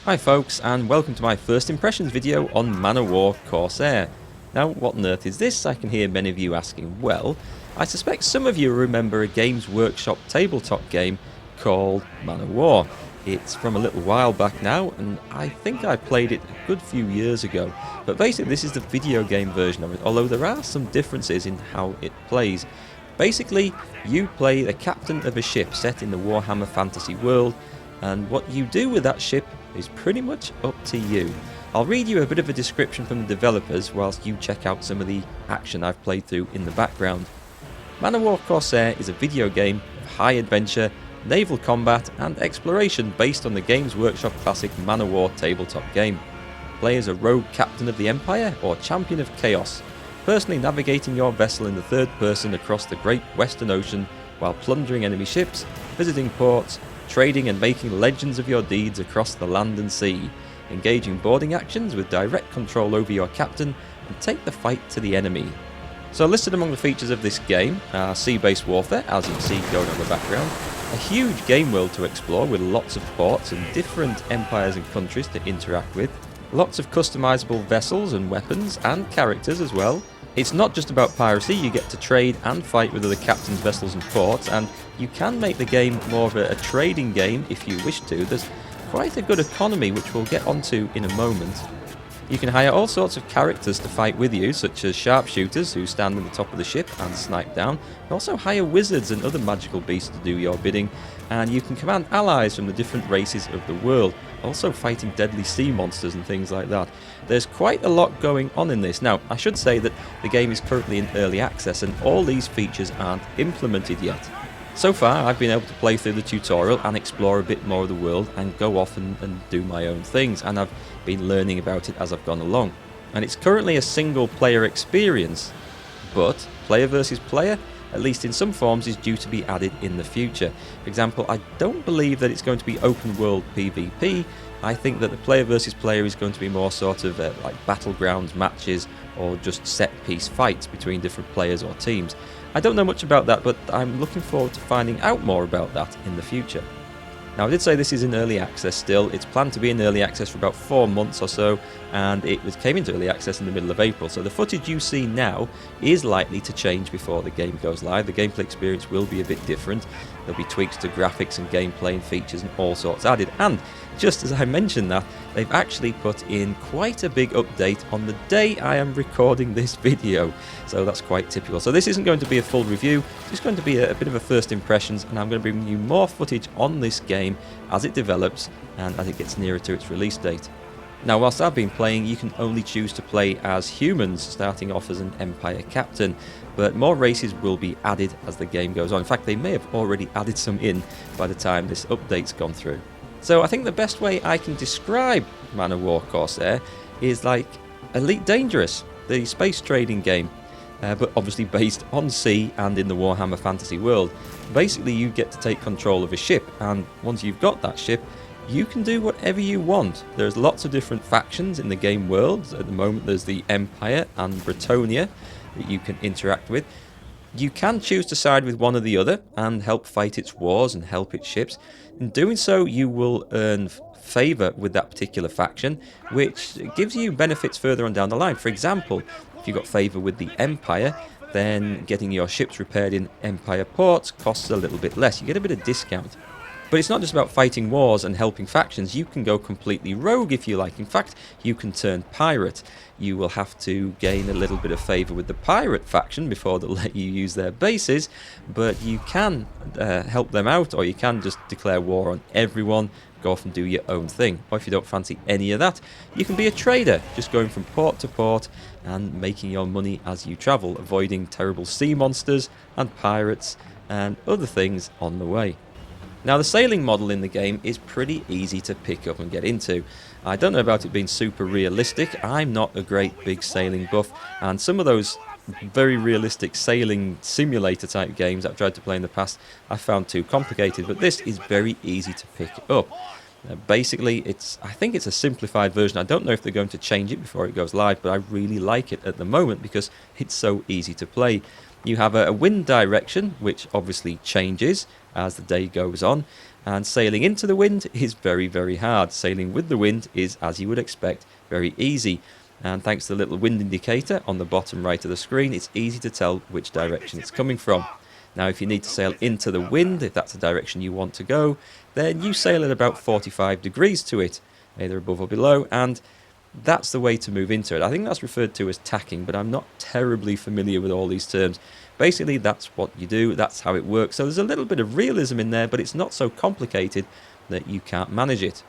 Hi folks, and welcome to my first impressions video on Man of War Corsair. Now, what on earth is this? I can hear many of you asking. Well, I suspect some of you remember a Games Workshop tabletop game called Man of War. It's from a little while back now, and I think I played it a good few years ago. But basically this is the video game version of it, although there are some differences in how it plays. Basically, you play the captain of a ship set in the Warhammer fantasy world, and what you do with that ship is pretty much up to you. I'll read you a bit of a description from the developers whilst you check out some of the action I've played through in the background. Man of War Corsair is a video game of high adventure, naval combat and exploration based on the Games Workshop classic Man of War tabletop game. Play as a rogue captain of the Empire or champion of chaos, personally navigating your vessel in the third person across the Great Western Ocean while plundering enemy ships, visiting ports, trading and making legends of your deeds across the land and sea, engaging boarding actions with direct control over your captain, and take the fight to the enemy. So listed among the features of this game are sea-based warfare, as you can see going on in the background, a huge game world to explore with lots of ports and different empires and countries to interact with, lots of customizable vessels and weapons and characters as well. It's not just about piracy, you get to trade and fight with other captains, vessels and ports, and you can make the game more of a trading game if you wish to. There's quite a good economy which we'll get onto in a moment. You can hire all sorts of characters to fight with you, such as sharpshooters who stand on the top of the ship and snipe down. You also hire wizards and other magical beasts to do your bidding, and you can command allies from the different races of the world, also fighting deadly sea monsters and things like that. There's quite a lot going on in this. Now, I should say that the game is currently in early access and all these features aren't implemented yet. So far, I've been able to play through the tutorial and explore a bit more of the world and go off and do my own things, and I've been learning about it as I've gone along. And it's currently a single player experience, but player versus player, at least in some forms, is due to be added in the future. For example, I don't believe that it's going to be open world PvP. I think that the player versus player is going to be more sort of like battlegrounds matches or just set piece fights between different players or teams. I don't know much about that, but I'm looking forward to finding out more about that in the future. Now, I did say this is in early access still. It's planned to be in early access for about 4 months or so, and came into early access in the middle of April. So the footage you see now is likely to change before the game goes live. The gameplay experience will be a bit different. There'll be tweaks to graphics and gameplay and features and all sorts added. And just as I mentioned that, they've actually put in quite a big update on the day I am recording this video. So that's quite typical. So this isn't going to be a full review, it's just going to be a bit of a first impressions, and I'm going to bring you more footage on this game as it develops and as it gets nearer to its release date. Now, whilst I've been playing, you can only choose to play as humans, starting off as an Empire captain, but more races will be added as the game goes on. In fact, they may have already added some in by the time this update's gone through. So I think the best way I can describe Man of War Corsair is like Elite Dangerous, the space trading game, but obviously based on sea and in the Warhammer fantasy world. Basically, you get to take control of a ship, and once you've got that ship, you can do whatever you want. There's lots of different factions in the game world. At the moment, there's the Empire and Bretonnia that you can interact with. You can choose to side with one or the other and help fight its wars and help its ships. In doing so, you will earn favour with that particular faction, which gives you benefits further on down the line. For example, if you've got favour with the Empire, then getting your ships repaired in Empire ports costs a little bit less. You get a bit of discount. But it's not just about fighting wars and helping factions. You can go completely rogue if you like. In fact, you can turn pirate. You will have to gain a little bit of favour with the pirate faction before they'll let you use their bases, but you can help them out, or you can just declare war on everyone, go off and do your own thing. Or if you don't fancy any of that, you can be a trader, just going from port to port and making your money as you travel, avoiding terrible sea monsters and pirates and other things on the way. Now, the sailing model in the game is pretty easy to pick up and get into. I don't know about it being super realistic. I'm not a great big sailing buff, and some of those very realistic sailing simulator type games I've tried to play in the past I found too complicated, but this is very easy to pick up. Basically, I think it's a simplified version. I don't know if they're going to change it before it goes live, but I really like it at the moment because it's so easy to play. You have a wind direction, which obviously changes as the day goes on. And sailing into the wind is very, very hard. Sailing with the wind is, as you would expect, very easy. And thanks to the little wind indicator on the bottom right of the screen, it's easy to tell which direction it's coming from. Now, if you need to sail into the wind, if that's the direction you want to go, then you sail at about 45 degrees to it, either above or below, and that's the way to move into it. I think that's referred to as tacking, but I'm not terribly familiar with all these terms. Basically, that's what you do, that's how it works. So there's a little bit of realism in there, but it's not so complicated that you can't manage it.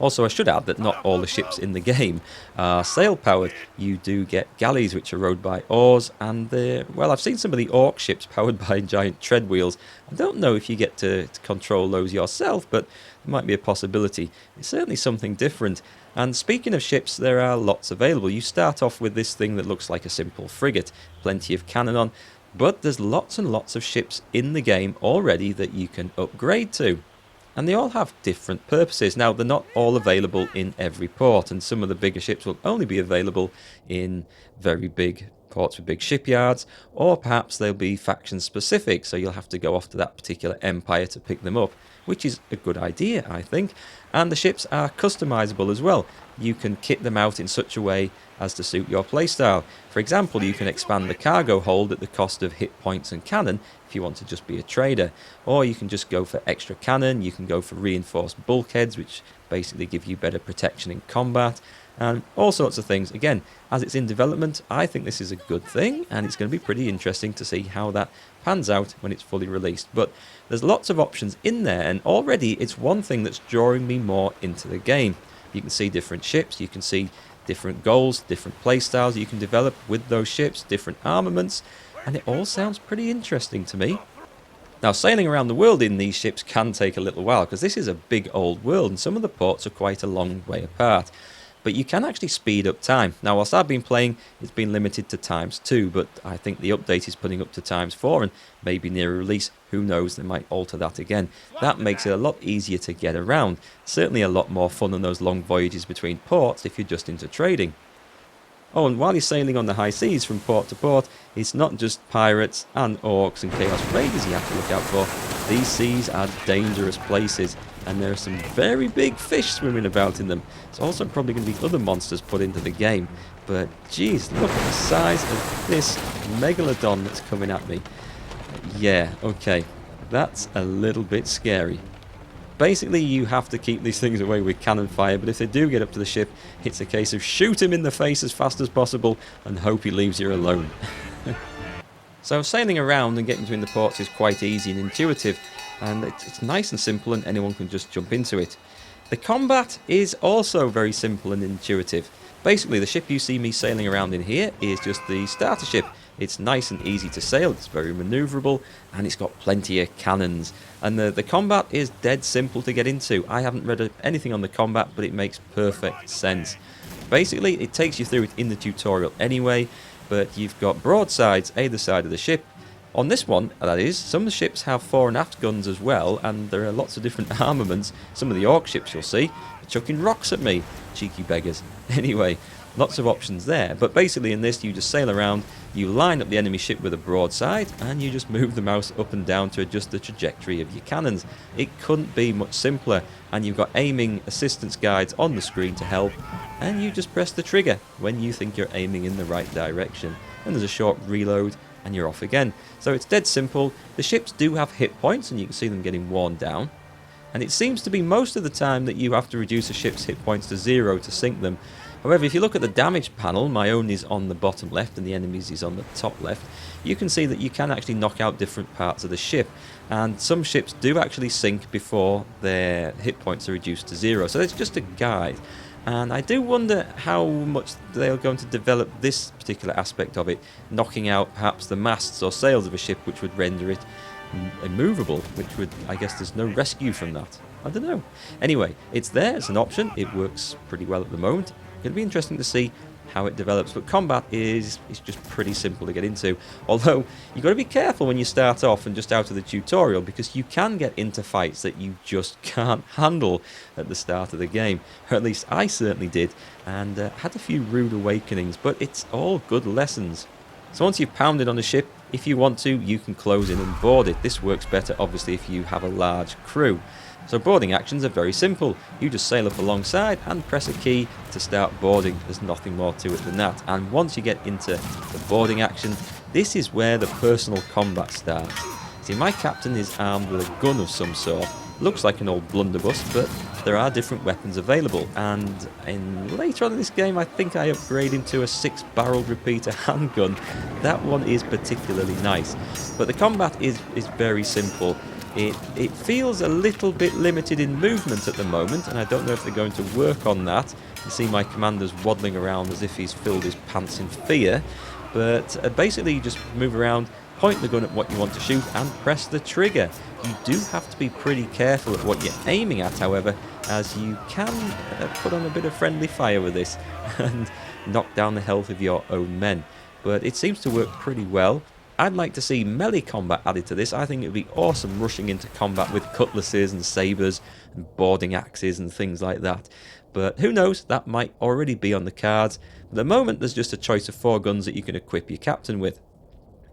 Also, I should add that not all the ships in the game are sail-powered. You do get galleys which are rowed by oars, and well, I've seen some of the orc ships powered by giant tread wheels. I don't know if you get to control those yourself, but it might be a possibility. It's certainly something different. And speaking of ships, there are lots available. You start off with this thing that looks like a simple frigate, plenty of cannon on, but there's lots and lots of ships in the game already that you can upgrade to. And they all have different purposes. Now, they're not all available in every port, and some of the bigger ships will only be available in very big ports with big shipyards, or perhaps they'll be faction specific, so you'll have to go off to that particular empire to pick them up, which is a good idea, I think. And the ships are customizable as well. You can kit them out in such a way as to suit your playstyle. For example, you can expand the cargo hold at the cost of hit points and cannon if you want to just be a trader, or you can just go for extra cannon. You can go for reinforced bulkheads, which basically give you better protection in combat, and all sorts of things. Again, as it's in development, I think this is a good thing, and it's going to be pretty interesting to see how that pans out when it's fully released. But there's lots of options in there, and already it's one thing that's drawing me more into the game. You can see different ships, you can see different goals, different playstyles you can develop with those ships, different armaments, and it all sounds pretty interesting to me. Now, sailing around the world in these ships can take a little while, because this is a big old world and some of the ports are quite a long way apart. But you can actually speed up time. Now, whilst I've been playing, it's been limited to ×2, but I think the update is putting up to ×4, and maybe near release, who knows, they might alter that again. That makes it a lot easier to get around. Certainly a lot more fun than those long voyages between ports if you're just into trading. Oh, and while you're sailing on the high seas from port to port, it's not just pirates and orcs and chaos raiders you have to look out for. These seas are dangerous places, and there are some very big fish swimming about in them. There's also probably going to be other monsters put into the game, but geez, look at the size of this megalodon that's coming at me. Yeah, okay, that's a little bit scary. Basically, you have to keep these things away with cannon fire, but if they do get up to the ship, it's a case of shoot him in the face as fast as possible and hope he leaves you alone. So sailing around and getting between the ports is quite easy and intuitive, and it's nice and simple, and anyone can just jump into it. The combat is also very simple and intuitive. Basically, the ship you see me sailing around in here is just the starter ship. It's nice and easy to sail, it's very manoeuvrable, and it's got plenty of cannons. And the combat is dead simple to get into. I haven't read anything on the combat, but it makes perfect sense. Basically, it takes you through it in the tutorial anyway, but you've got broadsides either side of the ship. On this one, that is, some of the ships have fore and aft guns as well, and there are lots of different armaments. Some of the orc ships you'll see are chucking rocks at me, cheeky beggars. Anyway, lots of options there, but basically in this you just sail around, you line up the enemy ship with a broadside, and you just move the mouse up and down to adjust the trajectory of your cannons. It couldn't be much simpler, and you've got aiming assistance guides on the screen to help, and you just press the trigger when you think you're aiming in the right direction. And there's a short reload, and you're off again. So it's dead simple. The ships do have hit points, and you can see them getting worn down. And it seems to be most of the time that you have to reduce a ship's hit points to 0 to sink them. However, if you look at the damage panel, my own is on the bottom left and the enemy's is on the top left, you can see that you can actually knock out different parts of the ship. And some ships do actually sink before their hit points are reduced to 0. So it's just a guide. And I do wonder how much they're going to develop this particular aspect of it, knocking out perhaps the masts or sails of a ship, which would render it immovable, which would, I guess there's no rescue from that. I don't know. Anyway, it's there, it's an option, it works pretty well at the moment. It'll be interesting to see how it develops, but combat is just pretty simple to get into. Although, you've got to be careful when you start off and just out of the tutorial, because you can get into fights that you just can't handle at the start of the game. Or at least I certainly did, and had a few rude awakenings, but it's all good lessons. So once you've pounded on the ship, if you want to, you can close in and board it. This works better, obviously, if you have a large crew. So boarding actions are very simple. You just sail up alongside and press a key to start boarding. There's nothing more to it than that. And once you get into the boarding action, this is where the personal combat starts. See, my captain is armed with a gun of some sort. Looks like an old blunderbuss, but there are different weapons available. And later on in this game, I think I upgrade him to a 6-barreled repeater handgun. That one is particularly nice. But the combat is very simple. It feels a little bit limited in movement at the moment, and I don't know if they're going to work on that. You see my commander's waddling around as if he's filled his pants in fear. But basically you just move around, point the gun at what you want to shoot, and press the trigger. You do have to be pretty careful at what you're aiming at, however, as you can put on a bit of friendly fire with this and knock down the health of your own men. But it seems to work pretty well. I'd like to see melee combat added to this. I think it would be awesome rushing into combat with cutlasses and sabres and boarding axes and things like that. But who knows, that might already be on the cards. At the moment, there's just a choice of 4 guns that you can equip your captain with.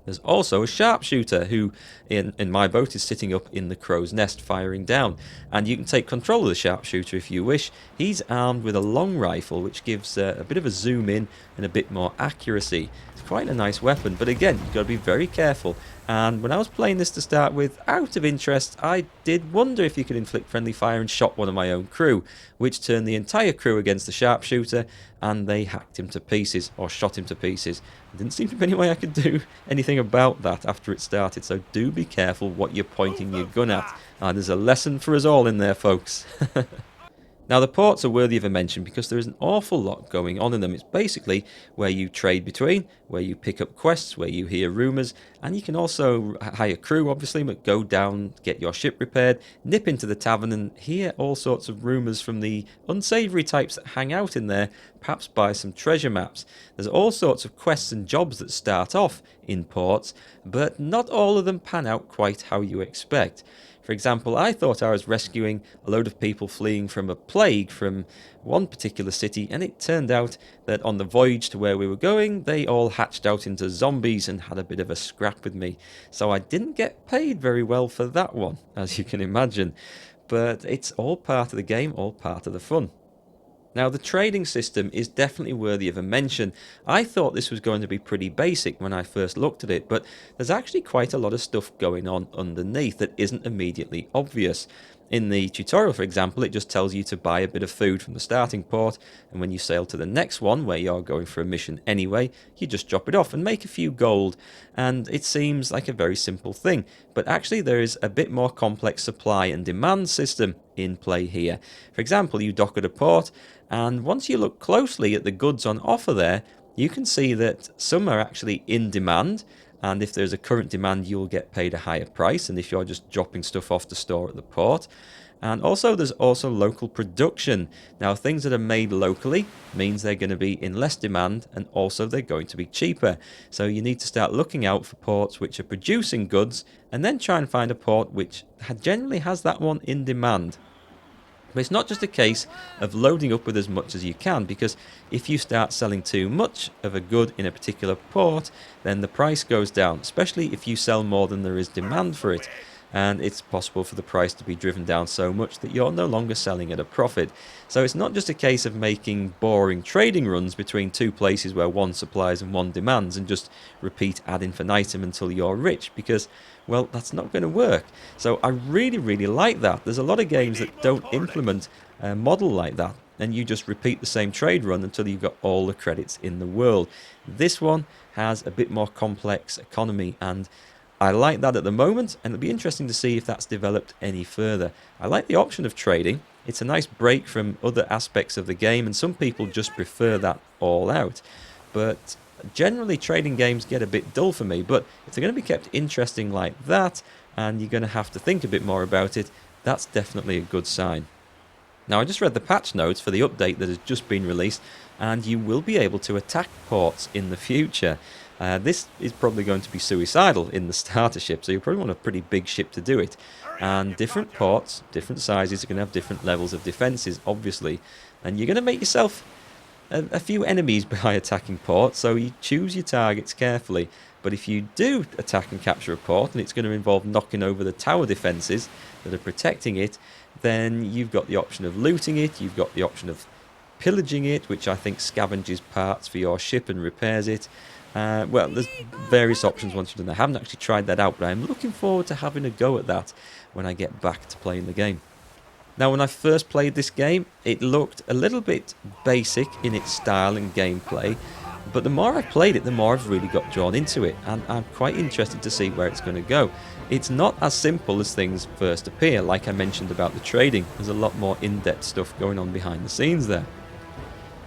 There's also a sharpshooter who, in my boat, is sitting up in the crow's nest firing down. And you can take control of the sharpshooter if you wish. He's armed with a long rifle, which gives a bit of a zoom in and a bit more accuracy. It's quite a nice weapon, but again, you've got to be very careful. And when I was playing this to start with, out of interest, I did wonder if you could inflict friendly fire and shot one of my own crew, which turned the entire crew against the sharpshooter, and they hacked him to pieces, or shot him to pieces. There didn't seem to be any way I could do anything about that after it started, so do be careful what you're pointing your gun at. There's a lesson for us all in there, folks. Now, the ports are worthy of a mention because there is an awful lot going on in them. It's basically where you trade between, where you pick up quests, where you hear rumours, and you can also hire crew, obviously, but go down, get your ship repaired, nip into the tavern and hear all sorts of rumours from the unsavoury types that hang out in there, perhaps buy some treasure maps. There's all sorts of quests and jobs that start off in ports, but not all of them pan out quite how you expect. For example, I thought I was rescuing a load of people fleeing from a plague from one particular city, and it turned out that on the voyage to where we were going, they all hatched out into zombies and had a bit of a scrap with me. So I didn't get paid very well for that one, as you can imagine. But it's all part of the game, all part of the fun. Now, the trading system is definitely worthy of a mention. I thought this was going to be pretty basic when I first looked at it, but there's actually quite a lot of stuff going on underneath that isn't immediately obvious. In the tutorial, for example, it just tells you to buy a bit of food from the starting port, and when you sail to the next one, where you're going for a mission anyway, you just drop it off and make a few gold, and it seems like a very simple thing, but actually there is a bit more complex supply and demand system in play here. For example, you dock at a port, and once you look closely at the goods on offer there, you can see that some are actually in demand, and if there's a current demand you'll get paid a higher price than if you're just dropping stuff off the store at the port. And also there's also local production. Now, things that are made locally means they're going to be in less demand, and also they're going to be cheaper. So you need to start looking out for ports which are producing goods, and then try and find a port which generally has that one in demand. But it's not just a case of loading up with as much as you can, because if you start selling too much of a good in a particular port, then the price goes down, especially if you sell more than there is demand for it. And it's possible for the price to be driven down so much that you're no longer selling at a profit. So it's not just a case of making boring trading runs between two places where one supplies and one demands and just repeat ad infinitum until you're rich, because, well, that's not going to work. So I really like that. There's a lot of games that don't implement a model like that, and you just repeat the same trade run until you've got all the credits in the world. This one has a bit more complex economy, and I like that at the moment, and it'll be interesting to see if that's developed any further. I like the option of trading. It's a nice break from other aspects of the game, and some people just prefer that all out. But generally trading games get a bit dull for me, but if they're going to be kept interesting like that, and you're going to have to think a bit more about it, that's definitely a good sign. Now, I just read the patch notes for the update that has just been released, and you will be able to attack ports in the future. This is probably going to be suicidal in the starter ship, so you probably want a pretty big ship to do it. And different ports, different sizes, are going to have different levels of defences, obviously. And you're going to make yourself a few enemies by attacking port, so you choose your targets carefully. But if you do attack and capture a port, and it's going to involve knocking over the tower defences that are protecting it, then you've got the option of looting it, you've got the option of pillaging it, which I think scavenges parts for your ship and repairs it. Well, there's various options once you've done that. I haven't actually tried that out, but I'm looking forward to having a go at that when I get back to playing the game. Now, when I first played this game, it looked a little bit basic in its style and gameplay, but the more I've played it, the more I've really got drawn into it, and I'm quite interested to see where it's going to go. It's not as simple as things first appear, like I mentioned about the trading. There's a lot more in-depth stuff going on behind the scenes there.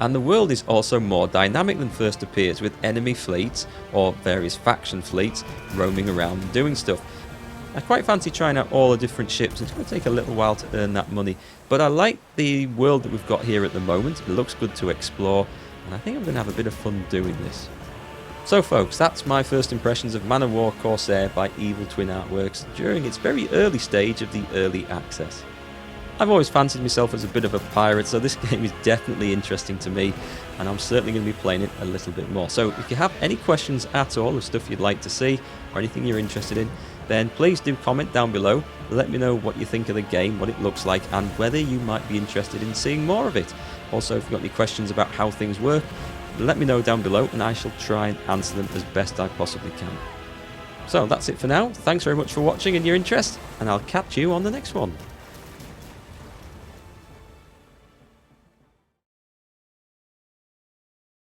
And the world is also more dynamic than first appears, with enemy fleets, or various faction fleets, roaming around and doing stuff. I quite fancy trying out all the different ships. It's going to take a little while to earn that money, but I like the world that we've got here at the moment. It looks good to explore, and I think I'm going to have a bit of fun doing this. So folks, that's my first impressions of Manowar Corsair by Evil Twin Artworks during its very early stage of the early access. I've always fancied myself as a bit of a pirate, so this game is definitely interesting to me, and I'm certainly going to be playing it a little bit more. So if you have any questions at all of stuff you'd like to see, or anything you're interested in, then please do comment down below. Let me know what you think of the game, what it looks like, and whether you might be interested in seeing more of it. Also, if you've got any questions about how things work, let me know down below, and I shall try and answer them as best I possibly can. So that's it for now. Thanks very much for watching and your interest, and I'll catch you on the next one.